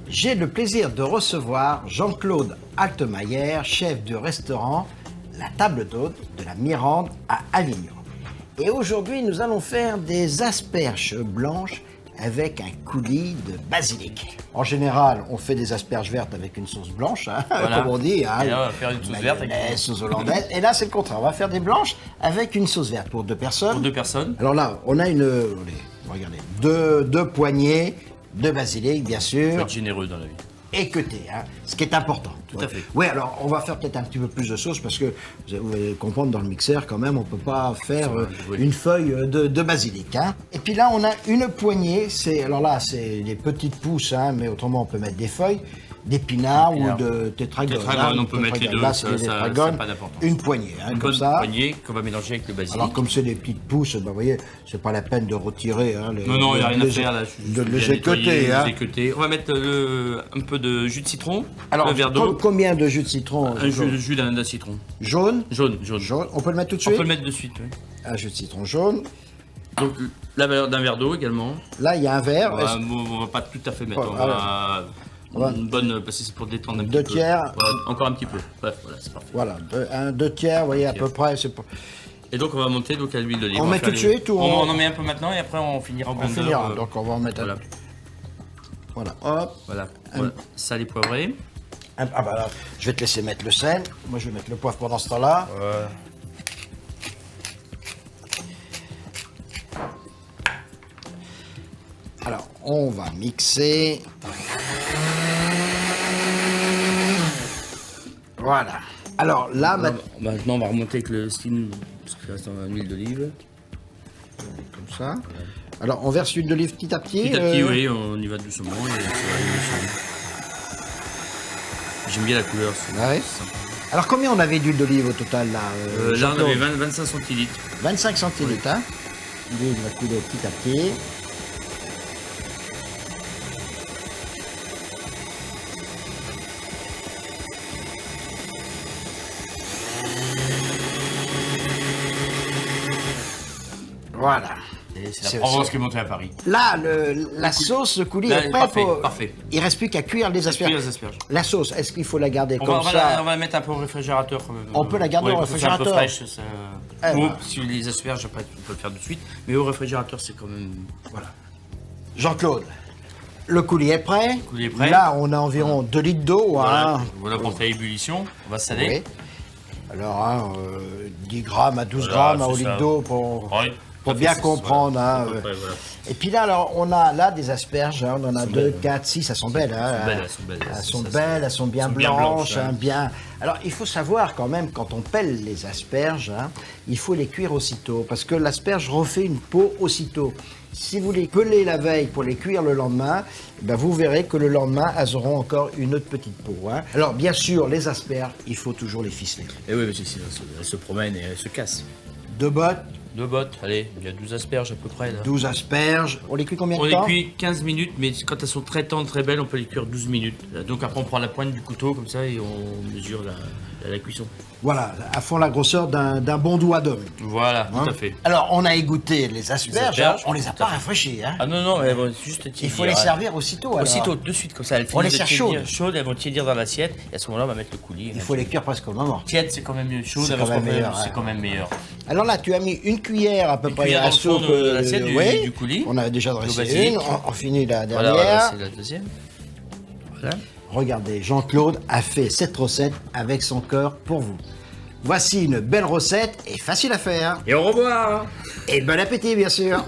J'ai le plaisir de recevoir Jean-Claude Altemeyer, chef du restaurant La Table d'Hôte de la Mirande à Avignon. Et aujourd'hui, nous allons faire des asperges blanches avec un coulis de basilic. En général, on fait des asperges vertes avec une sauce blanche, hein, Voilà. comme on dit. Hein, Et là, on va faire une sauce verte avec mayonnaise, sauce hollandaise. Et là, c'est le contraire. On va faire des blanches avec une sauce verte pour 2 personnes. pour 2 personnes. Alors là, on a regardez, deux poignées de basilic, bien Faut sûr, être généreux dans la vie. équeuté, hein, ce qui est important. Tout à fait. Oui, alors on va faire peut-être un petit peu plus de sauce parce que vous allez comprendre, dans le mixeur, quand même, on ne peut pas faire oui. une feuille de basilic. Hein. Et puis là, on a une poignée, alors là, c'est des petites pousses, hein, mais autrement, on peut mettre des feuilles, d'épinards ou de tétragones. Tétragones, on peut mettre les deux, Là, ça c'est des n'a tétragones. pas d'importance. Une poignée, hein, Une comme bonne ça. poignée qu'on va mélanger avec le basilic. Alors, comme c'est des petites pousses, vous voyez, c'est pas la peine de retirer. Hein, Non, il n'y a rien à faire là. De les équeuter. Hein. On va mettre un peu de jus de citron, Alors, un verre d'eau, combien de jus de citron un jus d'un citron. Jaune. Jaune. Jaune. On peut le mettre tout de On suite. peut le mettre de suite, oui. Un jus de citron jaune. Donc, la valeur d'un verre d'eau également. Là, il y a un verre. On va pas tout à fait mettre. On va une bonne, parce que c'est pour détendre un petit peu. 2 tiers. Voilà, encore un petit peu. Bref, voilà, c'est parfait. Voilà, 2 tiers, vous voyez, à peu près. Et donc on va monter donc à l'huile d'olive. On va met faire tout de suite ou on en met un peu maintenant et après on finira en On blender. finira, donc on va en mettre voilà. un. Voilà, hop. Voilà. Sel et poivré. Ah bah là, je vais te laisser mettre le sel. Moi, je vais mettre le poivre pendant ce temps-là. Alors, on va mixer. Voilà. Alors là, Maintenant on va remonter avec le steam, parce qu'il reste en huile d'olive. comme ça. Alors, on verse l'huile d'olive petit à petit. Petit à petit, oui, on y va doucement. Et ça va aller doucement. J'aime bien la couleur. C'est Ouais. sympa. Alors, combien on avait d'huile d'olive au total là Là on Jean-Claude avait 25 centilitres. 25 centilitres, hein. L'huile va couler petit à petit. Voilà. Et C'est- c'est la Provence qui est montée à Paris. Là, la sauce, le coulis Là, est prêt parfait, pour... parfait. Il reste plus qu'à cuire les asperges. Cuire les asperges. La sauce, est-ce qu'il faut la garder On comme ça va la mettre un peu au réfrigérateur. On peut la garder au parce que c'est un peu réfrigérateur. fraîche, ça... Eh Ou ben. si les asperges, après, on peut le faire de suite. Mais au réfrigérateur, c'est quand même... Voilà. Jean-Claude, le coulis est prêt. coulis est prêt. Là, on a environ 2 litres d'eau. Voilà, Hein. voilà pour faire ébullition. On va saler. Oui. Alors, hein, 10 grammes à 12 Voilà, grammes au c'est litre ça. d'eau pour Oui, pour tout à bien fait, comprendre. voilà, Hein, à peu près, voilà. Et puis là, alors, on a là des asperges. Hein, on en a 2, 4, 6. Elles sont belles. Hein, Elles sont belles, Elles sont belles, elles sont bien elles sont bien blanches. blanches, Hein, hein. bien... Alors, il faut savoir quand même, quand on pèle les asperges, hein, il faut les cuire aussitôt. Parce que l'asperge refait une peau aussitôt. Si vous les pelez la veille pour les cuire le lendemain, ben vous verrez que le lendemain, elles auront encore une autre petite peau. Hein. Alors, bien sûr, les asperges, il faut toujours les ficeler. Et oui, parce que sinon, elles se promènent et elles se cassent. 2 bottes, 2 bottes, allez, il y a 12 asperges à peu près. Là. 12 asperges. On les cuit combien On de les temps? cuit 15 minutes, mais quand elles sont très tendres, très belles, on peut les cuire 12 minutes. Donc après, on prend la pointe du couteau comme ça et on mesure la cuisson. Voilà, à fond la grosseur d'un bon doigt d'homme. Voilà, Hein. tout à fait. Alors, on a égoutté les asperges, asperges, on les a tout pas à fait. rafraîchies. Hein. Ah non, mais elles vont juste tiédir. Il faut les servir aussitôt. Alors. Aussitôt, de suite, comme ça. Elles On les finissent de sert tiédir, chaudes, elles vont tiédir dans l'assiette. Et à ce moment-là, on va mettre le coulis. Il faut les cuire presque au moment. Tiède, c'est quand même mieux. Chaude, C'est elles quand vont même meilleur, c'est hein. quand même meilleur. Alors là, tu as mis une cuillère à peu près cuillère à dans le fond soupe de l'assiette oui. du coulis. On a déjà dressé basilic. une, on finit la dernière. Voilà, c'est la deuxième. Voilà. Regardez, Jean-Claude a fait cette recette avec son cœur pour vous. Voici une belle recette et facile à faire. Et au revoir. Et bon appétit, bien sûr.